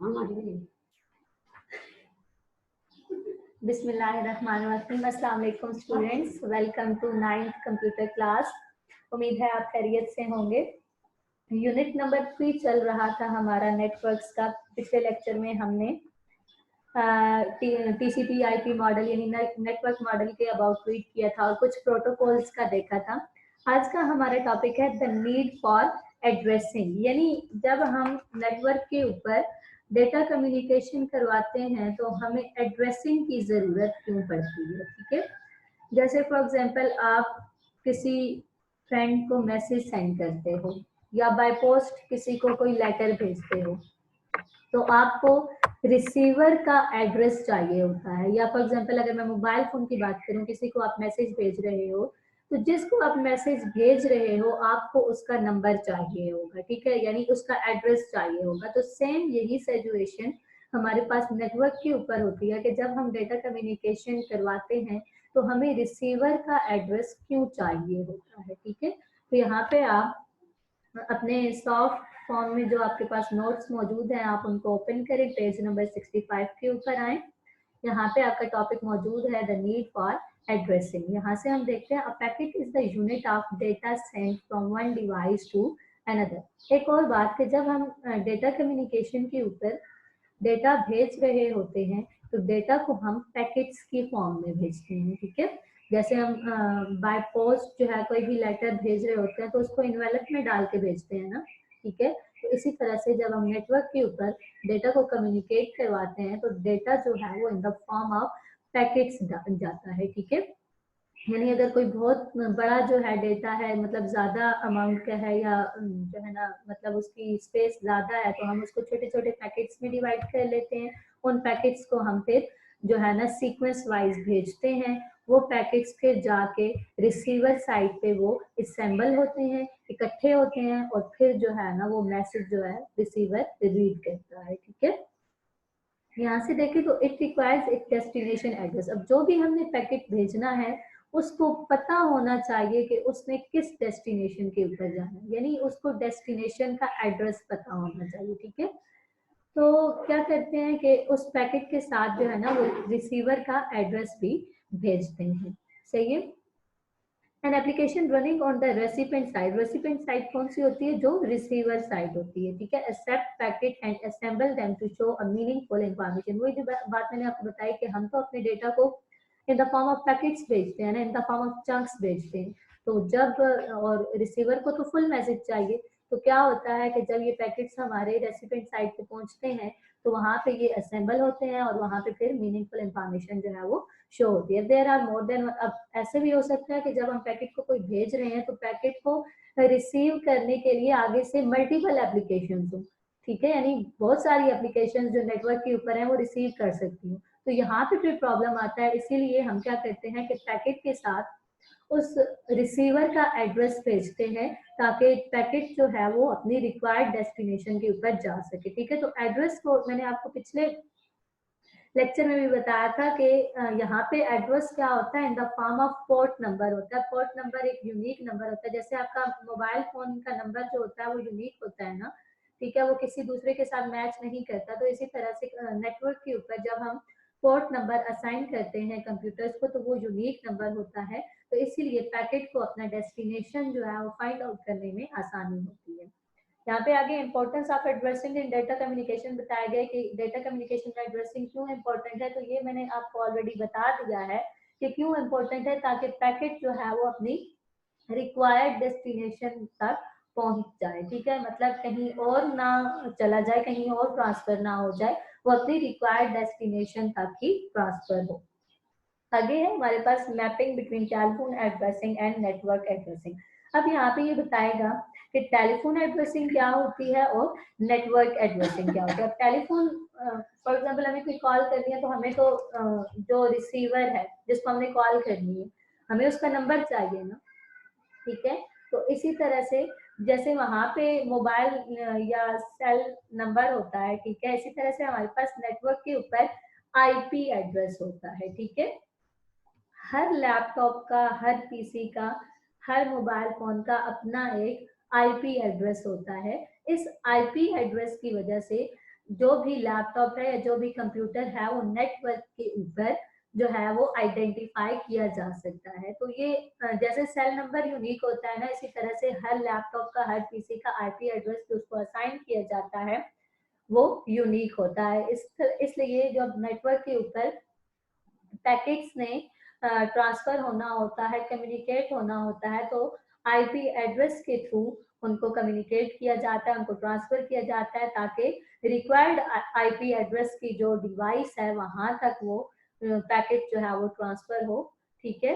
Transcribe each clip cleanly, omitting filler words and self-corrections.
बिस्मिल्लाहिर्रहमानिर्रहीम। अस्सलाम वालेकुम students, welcome to 9th computer class. उम्मीद है आप खैरियत से होंगे। यूनिट नंबर 3 चल रहा था हमारा नेटवर्क्स का। पिछले लेक्चर में हमने टीसीपी आईपी मॉडल यानी नेटवर्क मॉडल के अबाउट रीड किया था और कुछ प्रोटोकॉल्स का देखा था। आज का हमारा टॉपिक है द नीड फॉर एड्रेसिंग, यानी जब हम नेटवर्क के ऊपर डेटा कम्युनिकेशन करवाते हैं तो हमें एड्रेसिंग की जरूरत क्यों पड़ती है। ठीक है, जैसे फॉर एग्जांपल आप किसी फ्रेंड को मैसेज सेंड करते हो या बाय पोस्ट किसी को कोई लेटर भेजते हो, तो आपको रिसीवर का एड्रेस चाहिए होता है। या फॉर एग्जांपल अगर मैं मोबाइल फोन की बात करूं, किसी को आप मैसेज भेज रहे हो तो जिसको आप मैसेज भेज रहे हो आपको उसका नंबर चाहिए होगा, ठीक है, यानी उसका एड्रेस चाहिए होगा। तो सेम यही सिचुएशन हमारे पास नेटवर्क के ऊपर होती है कि जब हम डेटा कम्युनिकेशन करवाते हैं तो हमें रिसीवर का एड्रेस क्यों चाहिए होता है। ठीक है, तो यहाँ पे आप अपने सॉफ्ट फॉर्म में जो आपके पास नोट्स मौजूद हैं आप उनको ओपन करें, पेज नंबर 65 के ऊपर आए। यहाँ पे आपका टॉपिक मौजूद है द नीड फॉर एड्रेसिंग। यहाँ से हम देखते हैं a packet is the unit of data sent from one device to another. एक और बात कि जब हम डेटा कम्युनिकेशन के ऊपर डेटा भेज रहे होते हैं तो डेटा को हम पैकेट्स की फॉर्म में भेजते हैं। ठीक है, जैसे हम बाय पोस्ट जो है कोई भी लेटर भेज रहे होते हैं तो उसको इन्वेलप में डाल के भेजते हैं ना। ठीक है, तो इसी तरह से जब हम नेटवर्क के ऊपर डेटा को कम्युनिकेट करवाते हैं तो डेटा जो है वो in the form of packets जाता है। ठीक है, यानी अगर कोई बहुत बड़ा जो है डेटा है, मतलब ज्यादा अमाउंट का है या जो है ना मतलब उसकी स्पेस ज्यादा है, तो हम उसको छोटे छोटे पैकेट्स में डिवाइड कर लेते हैं। उन पैकेट्स को हम फिर जो है ना सीक्वेंस वाइज भेजते हैं। वो पैकेट्स फिर जाके रिसीवर साइड पे वो असेंबल होते हैं, इकट्ठे होते हैं और फिर जो है ना वो मैसेज जो है रिसीवर रीड करता है। ठीक है, यहाँ से देखें तो इट रिक्वायर्स एक डेस्टिनेशन एड्रेस। अब जो भी हमने पैकेट भेजना है उसको पता होना चाहिए कि उसने किस डेस्टिनेशन के ऊपर जाना है, यानी उसको डेस्टिनेशन का एड्रेस पता होना चाहिए। ठीक है, तो क्या करते हैं कि उस पैकेट के साथ जो है ना वो रिसीवर का एड्रेस भी भेजते हैं। सही है, an application running on the recipient side. Recipient side कौन सी होती है? जो रिसीवर साइड होती है। ठीक है, except packet and assemble them to show a meaningful information. वही जो बात मैंने आपको बताई कि हम तो अपने डेटा को in the form of packets भेजते हैं ना, in the form of chunks भेजते हैं। तो जब और रिसीवर को तो फुल मैसेज चाहिए, तो क्या होता है कि जब ये पैकेट्स हमारे रेसिपेंट साइड पे पहुंचते हैं तो वहां पे ये असेंबल होते हैं और वहां पे फिर मीनिंगफुल इंफॉर्मेशन जो है वो शो होती है। देयर आर मोर देन, अब ऐसे भी हो सकता है कि जब हम पैकेट को कोई भेज रहे हैं तो पैकेट को रिसीव करने के लिए आगे से मल्टीपल एप्लीकेशन हो। ठीक है, यानी बहुत सारी एप्लीकेशन जो नेटवर्क के ऊपर है वो रिसीव कर सकती हूँ, तो यहाँ पे फिर प्रॉब्लम आता है। इसीलिए हम क्या करते हैं कि पैकेट के साथ उस रिसीवर का एड्रेस भेजते हैं ताकि पैकेट जो है वो अपनी रिक्वायर्ड डेस्टिनेशन के ऊपर जा सके। ठीक है, तो एड्रेस को मैंने आपको पिछले लेक्चर में भी बताया था कि यहाँ पे एड्रेस क्या होता है, in the form of port number होता है। पोर्ट नंबर एक यूनिक नंबर होता है, जैसे आपका मोबाइल फोन का नंबर जो होता है वो यूनिक होता है ना। ठीक है, वो किसी दूसरे के साथ मैच नहीं करता। तो इसी तरह से नेटवर्क के ऊपर जब हम पोर्ट नंबर असाइन करते हैं कंप्यूटर्स को तो वो यूनिक नंबर होता है। तो इसीलिए पैकेट को अपना डेस्टिनेशन जो है वो फाइंड आउट करने में आसानी होती है। यहाँ पे आगे importance of addressing in data communication बताया गया कि डेटा कम्युनिकेशन में एड्रेसिंग क्यों इंपॉर्टेंट है। तो ये मैंने आपको ऑलरेडी बता दिया है कि क्यों इंपॉर्टेंट है, ताकि पैकेट जो है वो अपनी रिक्वायर्ड डेस्टिनेशन तक पहुंच जाए। ठीक है, मतलब कहीं और ना चला जाए, कहीं और ट्रांसफर ना हो जाए, वो अपनी रिक्वायर्ड डेस्टिनेशन तक ही ट्रांसफर हो। आगे है हमारे पास mapping between telephone addressing and network addressing. अब यहाँ पे ये बताएगा कि टेलीफोन एड्रेसिंग क्या होती है और नेटवर्क एड्रेसिंग क्या होती है। अब टेलीफोन फॉर एग्जांपल हमें कोई कॉल करनी है तो हमें तो जो रिसीवर है जिसको हमने कॉल करनी है हमें उसका नंबर चाहिए ना। ठीक है, तो इसी तरह से जैसे वहां पे मोबाइल या सेल नंबर होता है, ठीक है, इसी तरह से हमारे पास नेटवर्क के ऊपर आईपी एड्रेस होता है। ठीक है, हर लैपटॉप का, हर पीसी का, हर मोबाइल फोन का अपना एक आईपी एड्रेस होता है। इस आईपी एड्रेस की वजह से जो भी लैपटॉप है या जो भी कंप्यूटर है वो नेटवर्क के ऊपर जो है वो आइडेंटिफाई किया जा सकता है। तो ये जैसे सेल नंबर यूनिक होता है ना, इसी तरह से हर लैपटॉप का, हर पीसी का आईपी एड्रेस जो उसको असाइन किया जाता है वो यूनिक होता है। इसलिए जब नेटवर्क के ऊपर पैकेट्स ने ट्रांसफर होना होता है, कम्युनिकेट होना होता है, तो आईपी एड्रेस के थ्रू उनको कम्युनिकेट किया जाता है, उनको ट्रांसफर किया जाता है, ताकि रिक्वायर्ड आईपी एड्रेस की जो डिवाइस है वहां तक वो पैकेट जो है वो ट्रांसफर हो। ठीक है,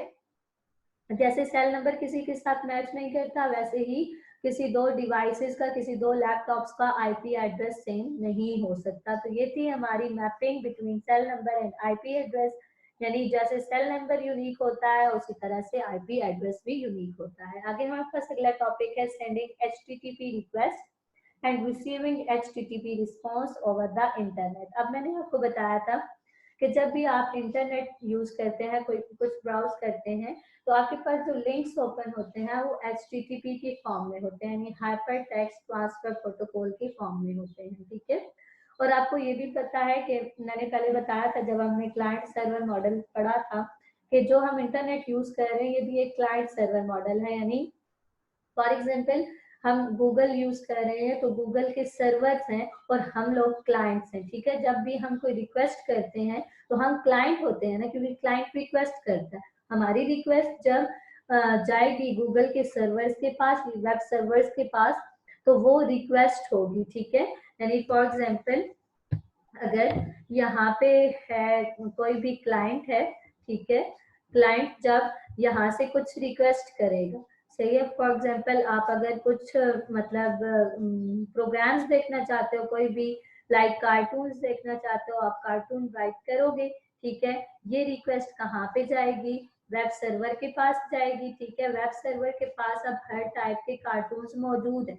जैसे सेल नंबर किसी के साथ मैच नहीं करता, वैसे ही किसी दो डिवाइसेस का, किसी दो लैपटॉप्स का आईपी एड्रेस सेम नहीं हो सकता। तो ये थी हमारी mapping between cell number and IP address, यानी जैसे सेल नंबर यूनिक होता है उसी तरह से आईपी एड्रेस भी यूनिक होता है। आगे हमारे पास अगला टॉपिक है sending HTTP request and receiving HTTP response over the internet. अब मैंने आपको बताया था कि जब भी आप इंटरनेट यूज करते हैं, कोई कुछ ब्राउज करते हैं, तो आपके पास जो लिंक्स ओपन होते हैं वो एचटीटीपी के फॉर्म में होते हैं, यानी हाइपर टेक्स्ट ट्रांसफर प्रोटोकॉल के फॉर्म में होते हैं। ठीक है, और आपको ये भी पता है कि मैंने पहले बताया था जब हमने क्लाइंट सर्वर मॉडल पढ़ा था कि जो हम इंटरनेट यूज कर रहे हैं ये भी एक क्लाइंट सर्वर मॉडल है। यानी फॉर एग्जाम्पल हम गूगल यूज कर रहे हैं तो गूगल के सर्वर्स हैं और हम लोग क्लाइंट्स हैं। ठीक है, जब भी हम कोई रिक्वेस्ट करते हैं तो हम क्लाइंट होते हैं ना, क्योंकि क्लाइंट रिक्वेस्ट करता है। हमारी रिक्वेस्ट जब जाएगी गूगल के सर्वर्स के पास, वेब सर्वर्स के पास, तो वो रिक्वेस्ट होगी। ठीक है, यानी फॉर एग्जाम्पल अगर यहाँ पे है कोई भी क्लाइंट है, ठीक है, क्लाइंट जब यहाँ से कुछ रिक्वेस्ट करेगा, सही है, फॉर एग्जांपल आप अगर कुछ मतलब प्रोग्राम्स देखना चाहते हो, कोई भी लाइक कार्टून्स देखना चाहते हो, आप कार्टून राइट करोगे। ठीक है, ये रिक्वेस्ट कहाँ पे जाएगी? वेब सर्वर के पास जाएगी। ठीक है, वेब सर्वर के पास अब हर टाइप के कार्टून्स मौजूद है।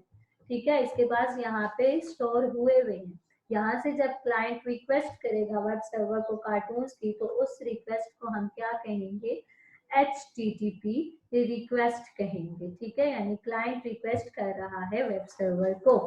ठीक है, इसके पास यहाँ पे स्टोर हुए हुए हैं। यहाँ से जब क्लाइंट रिक्वेस्ट करेगा वेब सर्वर को कार्टून्स की, तो उस रिक्वेस्ट को हम क्या कहेंगे? HTTP रिक्वेस्ट कहेंगे। ठीक है, यानी क्लाइंट रिक्वेस्ट कर रहा है वेब सर्वर को।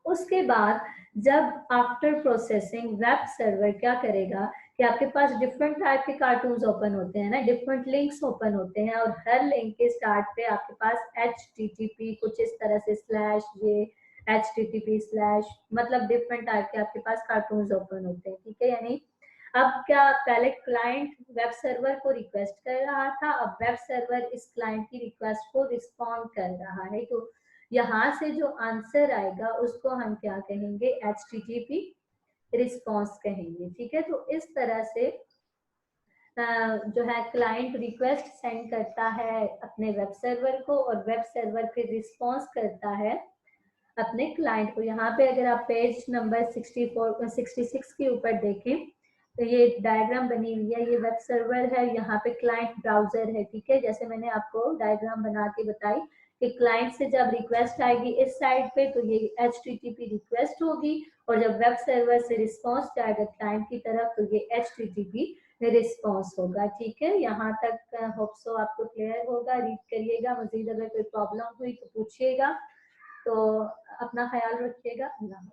उसके बाद जब आफ्टर प्रोसेसिंग वेब सर्वर क्या करेगा कि आपके पास डिफरेंट टाइप के कार्टून्स ओपन होते हैं ना, डिफरेंट लिंक्स ओपन होते हैं, और हर लिंक के स्टार्ट पे आपके पास HTTP कुछ इस तरह से स्लैश ये HTTP स्लैश, मतलब डिफरेंट टाइप के आपके पास कार्टून्स ओपन होते हैं। ठीक है, यानी अब क्या, पहले क्लाइंट वेब सर्वर को रिक्वेस्ट कर रहा था, अब वेब सर्वर इस क्लाइंट की रिक्वेस्ट को रिस्पॉन्ड कर रहा है। तो यहाँ से जो आंसर आएगा उसको हम क्या कहेंगे? HTTP रिस्पॉन्स कहेंगे। ठीक है, तो इस तरह से जो है क्लाइंट रिक्वेस्ट सेंड करता है अपने वेब सर्वर को, और वेब सर्वर फिर रिस्पॉन्स करता है अपने क्लाइंट को। यहाँ पे अगर आप पेज नंबर 66 के ऊपर देखें तो ये डायग्राम बनी हुई है, ये वेब सर्वर है, यहाँ पे क्लाइंट ब्राउजर है। ठीक है, जैसे मैंने आपको डायग्राम बना के बताई कि क्लाइंट से जब रिक्वेस्ट आएगी इस साइड पे तो ये HTTP रिक्वेस्ट होगी, और जब वेब सर्वर से रिस्पॉन्स जाएगा क्लाइंट की तरफ तो ये HTTP रिस्पॉन्स होगा। ठीक है, यहाँ तक होप सो आपको क्लियर होगा। रीड करिएगा, मजीद अगर कोई प्रॉब्लम हुई तो पूछिएगा। तो अपना ख्याल रखिएगा। अल्लाह।